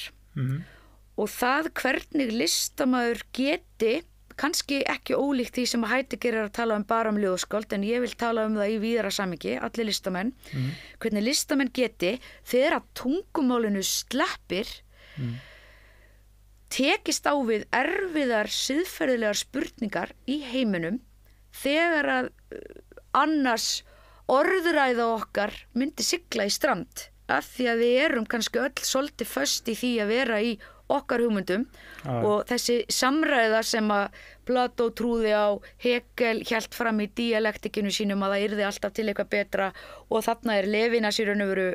og það hvernig listamaður geti, kannski ekki ólíkt því sem Heidegger að tala bara ljóðskáld, en ég vil tala það í víðara samhengi, allir listamenn, hvernig listamenn geti, þegar að tungumálinu sleppir, tekist á við erfiðar siðferðilegar spurningar í heiminum, þegar að annars orðræða okkar myndi sigla í strand, af því að við erum kannski öll svolítið föst í því að vera í okkar hugmyndum og þessi samræða sem að Plató trúði á, Hegel hélt fram í dialektikinu sínum að það yrði alltaf til eitthvað betra, og þarna Levinas í raun og veru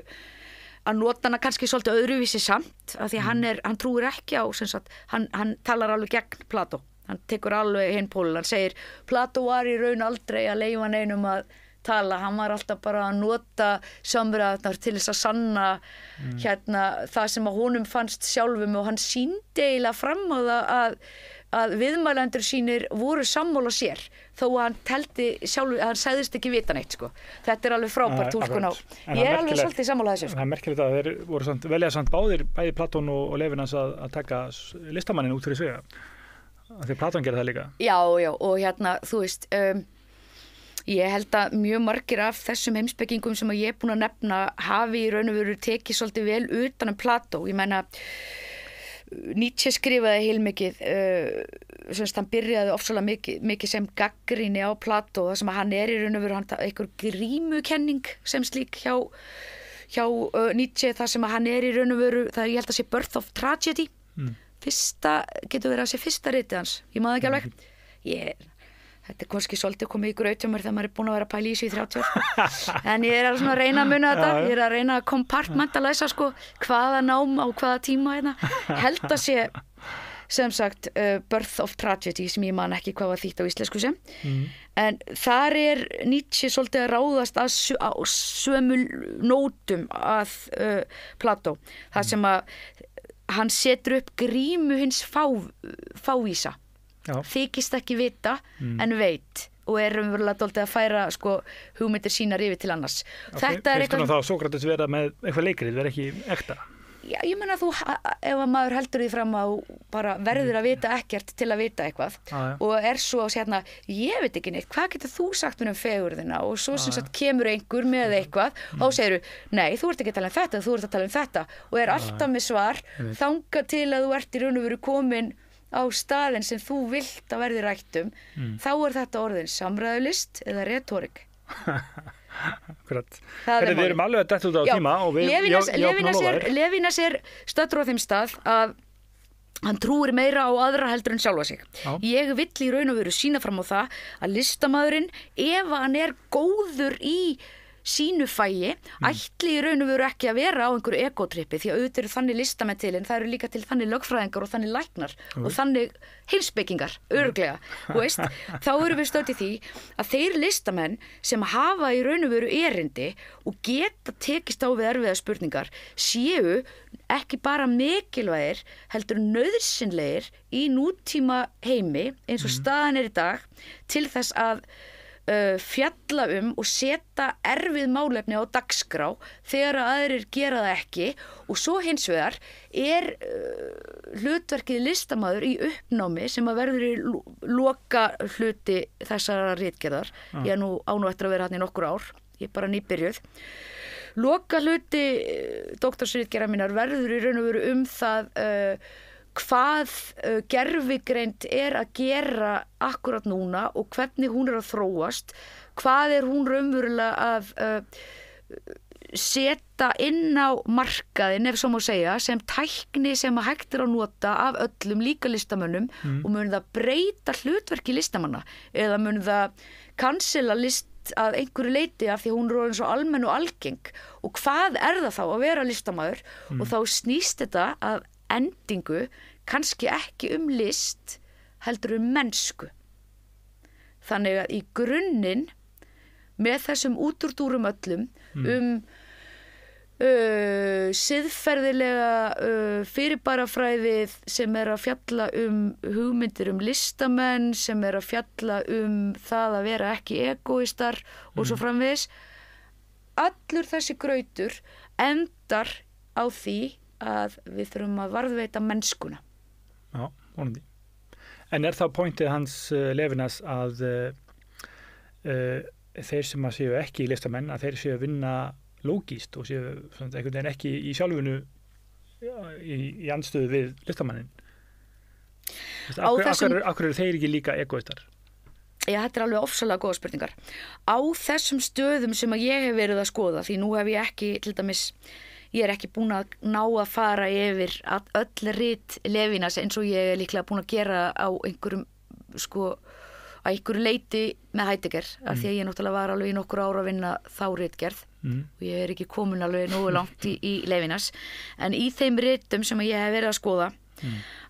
að nota hana kannski svolítið öðruvísi samt af því að hann trúir ekki á sem sagt, hann talar alveg gegn Plató, hann tekur alveg hinn pólinn, hann segir Plató var í raun aldrei að leyfa neinum að tala, hann var alltaf bara að nota samræðarnar til þess að sanna það sem að honum fannst sjálfum og hann sýndi eiginlega fram á það að viðmælendur sínir voru sammála sér þó að hann teldi sjálfur, hann segðist ekki vita neitt sko. Þetta alveg frábært túlkun á. Ég alveg svolítið sammála þessu.
Það merkilegt að þeir voru velja samt báðir bæði Platón og Levinas að taka listamannin út fyrir svega. Þegar Platón gerði það líka. Já, og þú veist, ég held að mjög margir af þessum heimspekingum sem ég búin að nefna hafi í raun og veru tekið svolítið vel utan Plató. Ég meina, Nietzsche skrifaði heilmikið, hann byrjaði ofsalega mikið sem gagnrýni á Plató, það sem að hann í raun og veru einhver grímukenning sem slík hjá Nietzsche, það sem að hann í raun og veru, það ég held að sé Birth of Tragedy, getur verið að sé fyrsta ritið hans, ég maður ekki alveg, þetta kannski svolítið komið í graut hjá mér þegar maður búin að vera að pæla í þessu í 30 sko. En ég að svona reyna að muna þetta, ég að reyna að kompartmentalæsa sko, hvaða nám á hvaða tíma hérna. Held að sé sem sagt Birth of Tragedy sem ég man ekki hvað var þýtt á íslensku sem. En þar Nietzsche svolítið að ráðast á sömu nótum að Plató. Það sem að hann setur upp grímu hins fávísa. Þykist ekki vita en veit og umverulega dálítið að færa sko, hugmyndir sínar yfir til annars. Þetta eitthvað þá Sókrates vera með eitthvað leikrið, vera ekki ekta?
Já, ég meina ef að maður heldur því fram að bara verður að vita ekkert til að vita eitthvað og svo sérna, ég veit ekki neitt, hvað getur þú sagt mér fegurðina og svo sem sagt kemur einhver með eitthvað og segir nei, þú ert ekki að tala þetta, þú ert að tala þetta og alltaf með svar þangað til að þú ert í raun og veru komin á staðin sem þú vilt að verði rætt þá þetta orðin samræðulist eða retorik.
Akkurat. Við erum alveg að detta út á tíma og
Levinas staddur á þeim stað að hann trúir meira á aðra heldur en sjálfa sig. Ég vill í raun og veru sýna fram á það að listamaðurinn, ef hann góður í sínu fæi, ætli í raun og veru ekki að vera á einhverju egotrippi því að auðvitað eru þannig listamenn til en það eru líka til þannig lögfræðingar og þannig læknar og þannig heimspekingar, örugglega veist, þá erum við stödd í því að þeir listamenn sem hafa í raun og veru erindi og geta tekist á við erfiðar spurningar séu ekki bara mikilvægir heldur nauðsynlegir í nútíma heimi eins og staðan í dag til þess að fjalla og setja erfið málefni á dagskrá þegar aðrir gera það ekki og svo hins vegar hlutverkið listamaður í uppnámi sem að verður í loka hluti þessara ritgerðar. Ég nú eftir að vera hann í nokkur ár, ég bara nýbyrjuð. Loka hluti doktorsritgerðar minnar verður í raun og veru það hvað gervigreind að gera akkurat núna og hvernig hún að þróast, hvað hún raunverulega að setja inn á markaðin, ef svo má segja, sem tækni sem að hægt að nota af öllum líka listamönnum og mun það breyta hlutverki listamanna eða mun það cancela list að einhverju leiti af því hún orðin svo almenn og algeng og hvað það þá að vera listamaður og þá snýst þetta að endingu kannski ekki list heldur mennsku. Þannig að í grunninn með þessum útúrdúrum öllum siðferðilega fyrirbarafræðið sem að fjalla hugmyndir listamenn, sem að fjalla það að vera ekki egoistar og svo framvegis. Allur þessi grautur endar á því að við þurfum að varðveita mennskuna.
Já, vonandi. En þá pointið hans Levinas að þeir sem að séu ekki í listamenn, að þeir séu að vinna lógíst og séu einhvern veginn ekki í sjálfunu í andstöðu við listamannin. Akkur eru þeir ekki líka egoistar?
Já, þetta alveg ofsalega góða spurningar. Á þessum stöðum sem að ég hef verið að skoða, því nú hef ég ekki, til dæmis, ég ekki búin að ná að fara yfir öll rit Levinas eins og ég líklega búin að gera á einhverjum að einhverju leiti með Heidegger af því að ég náttúrulega var alveg í nokkur ára að vinna þá ritgerð og ég er ekki komin alveg nógu langt í Levinas en í þeim ritum sem ég hef verið að skoða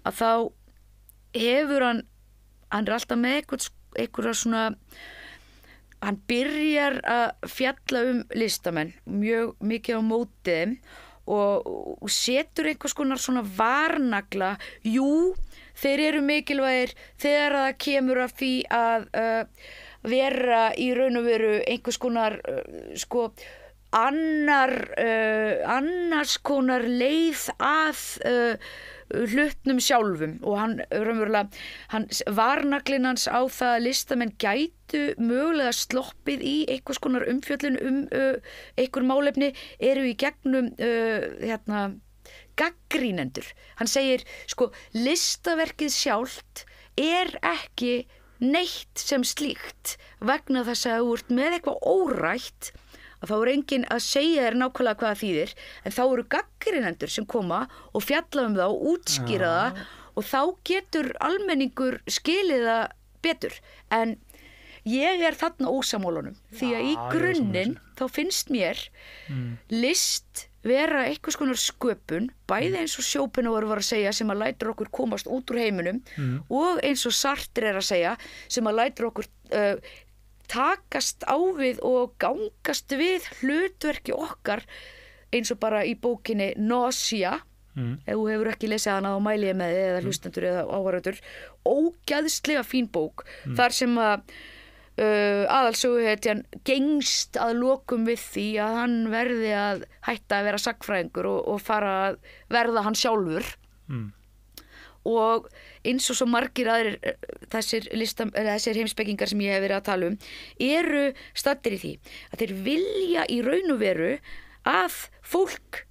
að þá hefur hann er alltaf með einhverja svona hann byrjar að fjalla listamenn mjög mikið á móti þeim og setur einhvers konar svona varnagla þeir eru mikilvægir þegar það kemur að því að vera í raun og veru einhvers konar annars konar leið að hlutnum sjálfum og varnaglinn hans á það að listamenn gætu mögulega sloppið í einhvers konar umfjöllun einhver málefni eru í gegnum gaggrínendur. Hann segir listaverkið sjálft er ekki neitt sem slíkt vegna þess að þú ert með eitthvað órætt að þá er enginn að segja þér nákvæmlega hvað það þýðir en þá eru gagnrýnendur sem koma og fjalla það og útskýra það og þá getur almenningur skilið það betur en ég er þarna ósammálanum því að í grunninn þá finnst mér list vera einhvers konar sköpun bæði eins og Schopenhauer var að segja sem að lætur okkur komast út úr heiminum og eins og Sartre er að segja sem að lætur okkur takast á við og gangast við hlutverki okkar eins og bara í bókinni Nausea ef þú hefur ekki lesið hana þá mæli ég með þig eða hlustendur eða áhorfendur ógeðslega fín bók þar sem að aðalsöguhetjan gengst að lokum við því að hann verði að hætta að vera sagnfræðingur og fara að verða hann sjálfur og eins og svo margir aðrir þessir heimspekingar sem ég hef verið að tala eru staddir í því að þeir vilja í raun og veru að fólk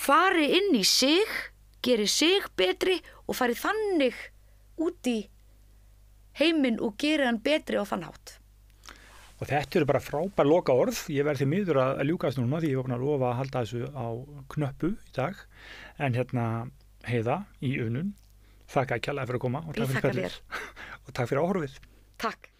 fari inn í sig, geri sig betri og fari þannig út í heiminn og geri hann betri á þann hátt.
Og þetta eru bara frábær loka orð. Ég verði miður að ljúkast núna því ég var búin að lofa að halda þessu á knöppu í dag. En Heiða í Unun, þakka kærlega fyrir að koma og takk fyrir spjallið og takk fyrir áhorfið.
Takk.